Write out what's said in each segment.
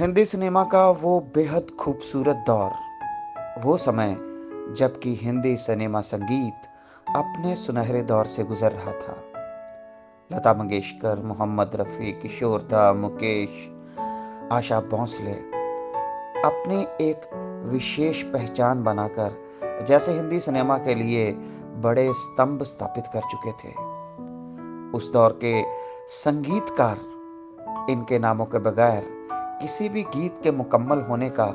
Hindi cinema का वो बेहद खूबसूरत दौर, वो समय जबकि हिंदी सिनेमा संगीत अपने सुनहरे दौर से गुजर रहा था। लता मंगेशकर, मोहम्मद रफ़ी, किशोर दा, मुकेश, आशा भोंसले अपनी एक विशेष पहचान बनाकर जैसे हिंदी सिनेमा के लिए बड़े स्तंभ स्थापित कर चुके थे। उस दौर के संगीतकार इनके नामों के बगैर किसी भी गीत के मुकम्मल होने का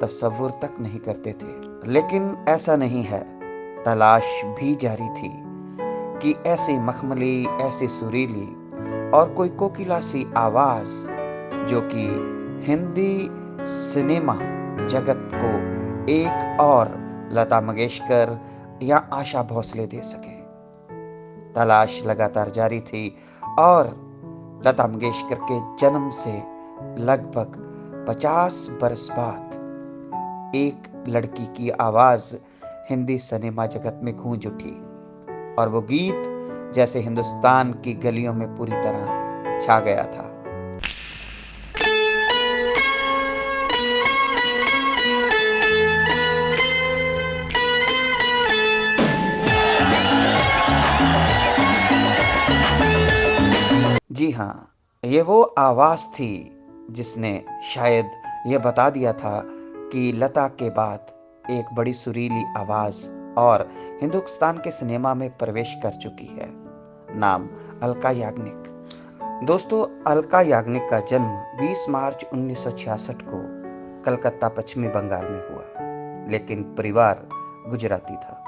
तसव्वुर तक नहीं करते थे। लेकिन ऐसा नहीं है, तलाश भी जारी थी कि ऐसी मखमली, ऐसी सुरीली और कोई कोकिला सी आवाज जो कि हिंदी सिनेमा जगत को एक और लता मंगेशकर या आशा भोसले दे सके। तलाश लगातार जारी थी और लता मंगेशकर के जन्म से लगभग 50 बरस बाद एक लड़की की आवाज हिंदी सिनेमा जगत में गूंज उठी और वो गीत जैसे हिंदुस्तान की गलियों में पूरी तरह छा गया था। जी हाँ, ये वो आवाज थी जिसने शायद ये बता दिया था कि लता के बाद एक बड़ी सुरीली आवाज और हिंदुस्तान के सिनेमा में प्रवेश कर चुकी है। नाम अलका याग्निक। दोस्तों, अलका याग्निक का जन्म 20 मार्च 1966 को कलकत्ता, पश्चिमी बंगाल में हुआ, लेकिन परिवार गुजराती था।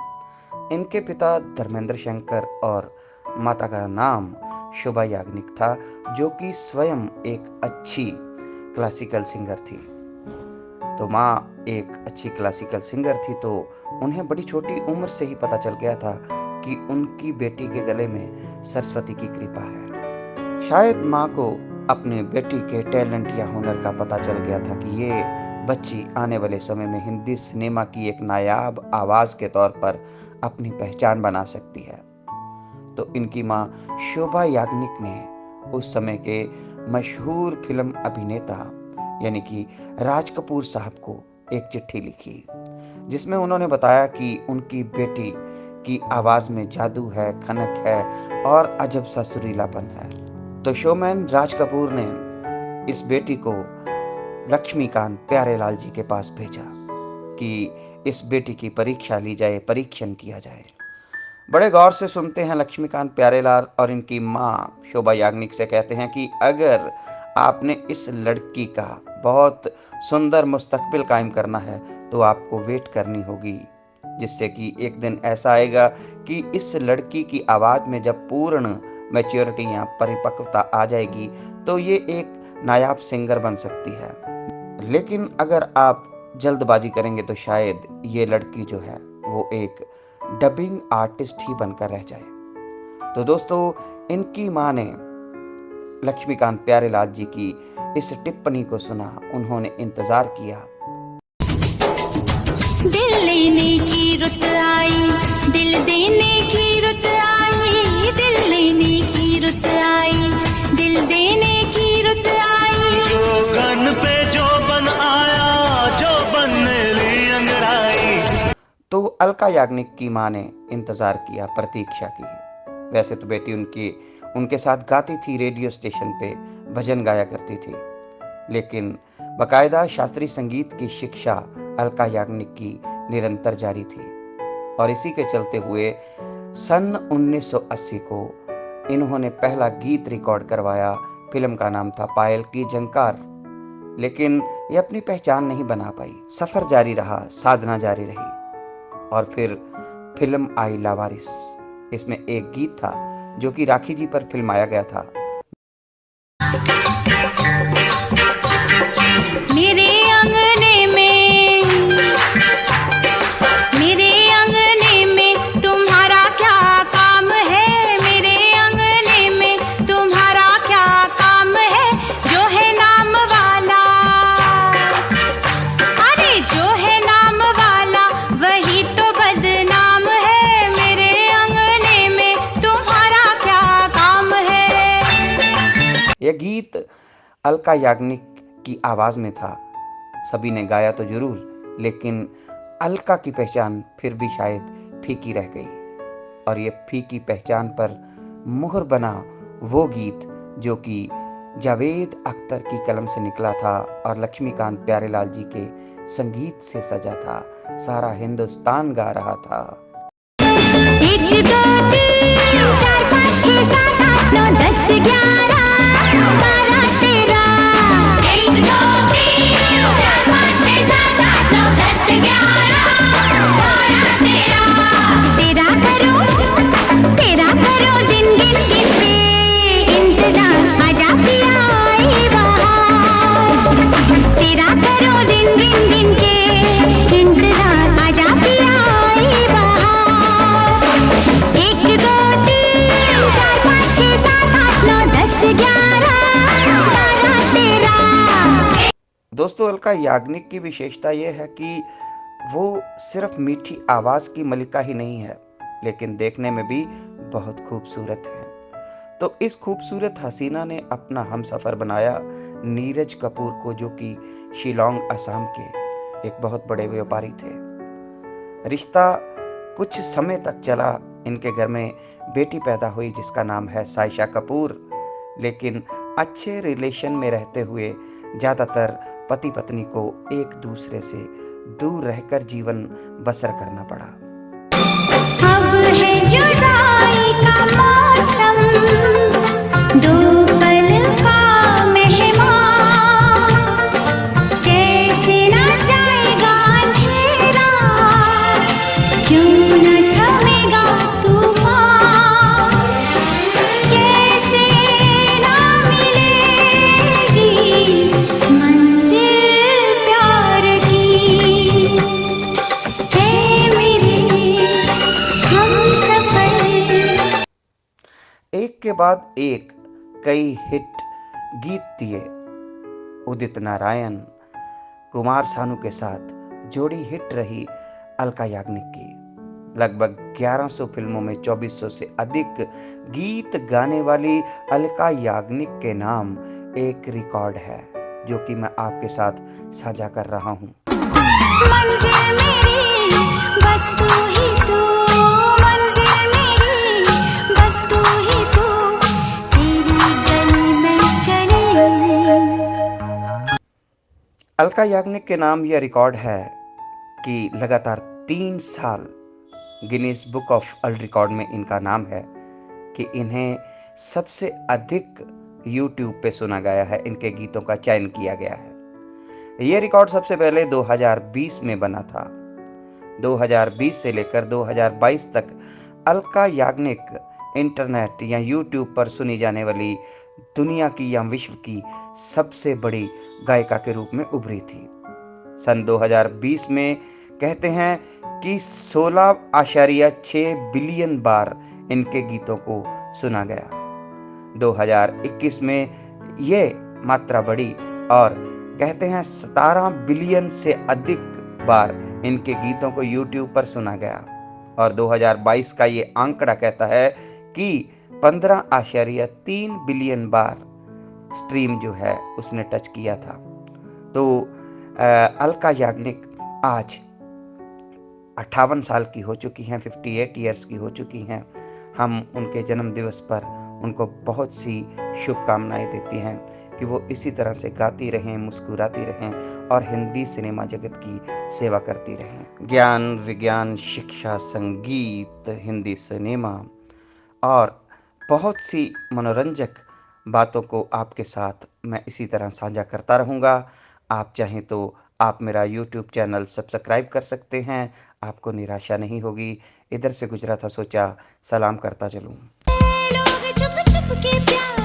इनके पिता धर्मेंद्र शंकर और माता का नाम शोभा याग्निक था, जो कि स्वयं एक अच्छी क्लासिकल सिंगर थी। तो माँ एक अच्छी क्लासिकल सिंगर थी, तो उन्हें बड़ी छोटी उम्र से ही पता चल गया था कि उनकी बेटी के गले में सरस्वती की कृपा है। शायद माँ को अपनी बेटी के टैलेंट या हुनर का पता चल गया था कि ये बच्ची आने वाले समय में हिंदी सिनेमा की एक नायाब आवाज के तौर पर अपनी पहचान बना सकती है। तो इनकी माँ शोभा याग्निक ने उस समय के मशहूर फिल्म अभिनेता यानी कि राज कपूर साहब को एक चिट्ठी लिखी, जिसमें उन्होंने बताया कि उनकी बेटी की आवाज में जादू है, खनक है और अजब सा सुरीलापन है। तो शोमैन राज कपूर ने इस बेटी को लक्ष्मीकांत प्यारेलाल जी के पास भेजा कि इस बेटी की परीक्षा ली जाए, परीक्षण किया जाए। बड़े गौर से सुनते हैं लक्ष्मीकांत प्यारेलाल और इनकी माँ शोभा याग्निक से कहते हैं कि अगर आपने इस लड़की का बहुत सुंदर मुस्तकबिल कायम करना है तो आपको वेट करनी होगी, जिससे कि एक दिन ऐसा आएगा कि इस लड़की की आवाज़ में जब पूर्ण मैच्योरिटी या परिपक्वता आ जाएगी तो ये एक नायाब सिंगर बन सकती है। लेकिन अगर आप जल्दबाजी करेंगे तो शायद ये लड़की जो है वो एक डबिंग आर्टिस्ट ही बनकर रह जाए। तो दोस्तों, इनकी माँ ने लक्ष्मीकांत प्यारेलाल जी की इस टिप्पणी को सुना। उन्होंने इंतजार किया। दिल लेने की रुत आई, दिल देने की रुत आई, दिल लेने की रुत आई, दिल देने की रुत आई। जो गन पे जो बन आया, जो बनने ली अंगड़ाई। तो अलका याग्निक की माँ ने इंतजार किया, प्रतीक्षा की। वैसे तो बेटी उनके साथ गाती थी, रेडियो स्टेशन पे भजन गाया करती थी, लेकिन बकायदा शास्त्रीय संगीत की शिक्षा अलका याग्निक की निरंतर जारी थी। और इसी के चलते हुए सन 1980 को इन्होंने पहला गीत रिकॉर्ड करवाया। फिल्म का नाम था पायल की झंकार। लेकिन ये अपनी पहचान नहीं बना पाई। सफर जारी रहा, साधना जारी रही और फिर फिल्म आई लावारिस। इसमें एक गीत था जो कि राखी जी पर फिल्माया गया था। मेरे अंगने में तुम्हारा क्या काम है, मेरे अंगने में तुम्हारा क्या काम है। जो है नाम वाला, अरे जो है नाम वाला वही तो बदनाम है। मेरे अंगने में तुम्हारा क्या काम है। यह गीत अलका याग्निक की आवाज़ में था। सभी ने गाया तो जरूर, लेकिन अलका की पहचान फिर भी शायद फीकी रह गई। और ये फीकी पहचान पर मुहर बना वो गीत जो कि जावेद अख्तर की कलम से निकला था और लक्ष्मीकांत प्यारेलाल जी के संगीत से सजा था। सारा हिंदुस्तान गा रहा था। 1 2 3 4 5 6 7 8 9 10 11 12 13 1 2 3 4 5 6 7 8 9 10 11 12 13 तेरा करो दिन दिन दिन पे इंतजार आजा पिया आई बहार तेरा करो दिन दिन दिन के इंतजार आजा पिया आई बहार 1 2 3 4 5 6 7 8 9 10 11 12 13। दोस्तों, अलका याग्निक की विशेषता यह है कि वो सिर्फ मीठी आवाज़ की मलिका ही नहीं है, लेकिन देखने में भी बहुत खूबसूरत है। तो इस खूबसूरत हसीना ने अपना हमसफ़र बनाया नीरज कपूर को, जो कि शिलोंग असम के एक बहुत बड़े व्यापारी थे। रिश्ता कुछ समय तक चला। इनके घर में बेटी पैदा हुई जिसका नाम है सायशा कपूर। लेकिन अच्छे रिलेशन में रहते हुए ज़्यादातर पति पत्नी को एक दूसरे से दूर रहकर जीवन बसर करना पड़ा। अब है जुदाई का मौसम, 2 पल का मेहमान, कैसे न जाएगा अंधेरा, क्यों न थमेगा तूफान, कैसे न मिलेगी मंजिल प्यार की, है मेरे एक के बाद एक कई हिट गीत दिए। उदित नारायण, कुमार सानू के साथ जोड़ी हिट रही अलका याग्निक की। लगभग 1100 फिल्मों में 2400 से अधिक गीत गाने वाली अलका याग्निक के नाम एक रिकॉर्ड है, जो कि मैं आपके साथ साझा कर रहा हूँ। मंजिल मेरी बस तू ही तू, मंजिल मेरी बस तू ही तू, तेरी गली में चली। अलका याग्निक के नाम यह रिकॉर्ड है कि लगातार 3 साल Guinness book of world record में इनका नाम है कि इन्हें सबसे अधिक YouTube पे सुना गया है। इनके गीतों का चयन किया गया है। यह रिकॉर्ड सबसे पहले 2020 में बना था। 2020 से लेकर 2022 तक अलका याग्निक इंटरनेट या YouTube पर सुनी जाने वाली दुनिया की या विश्व की सबसे बड़ी गायिका के रूप में उभरी थी। सन 2020 में कहते हैं कि 16.6 बिलियन बार इनके गीतों को सुना गया। 2021 में ये मात्रा बढ़ी और कहते हैं 17 बिलियन से अधिक बार इनके गीतों को YouTube पर सुना गया। और 2022 का ये आंकड़ा कहता है कि 15.3 बिलियन बार स्ट्रीम जो है उसने टच किया था। तो अलका याग्निक आज 58 साल की हो चुकी हैं, 58 ईयर्स की हो चुकी हैं। हम उनके जन्म दिवस पर उनको बहुत सी शुभकामनाएं देती हैं कि वो इसी तरह से गाती रहें, मुस्कुराती रहें और हिंदी सिनेमा जगत की सेवा करती रहें। ज्ञान, विज्ञान, शिक्षा, संगीत, हिंदी सिनेमा और बहुत सी मनोरंजक बातों को आपके साथ मैं इसी तरह साझा करता रहूँगा। आप चाहें तो आप मेरा YouTube चैनल सब्सक्राइब कर सकते हैं, आपको निराशा नहीं होगी। इधर से गुजरा था, सोचा सलाम करता चलूँ। लोग छुप छुप के प्यार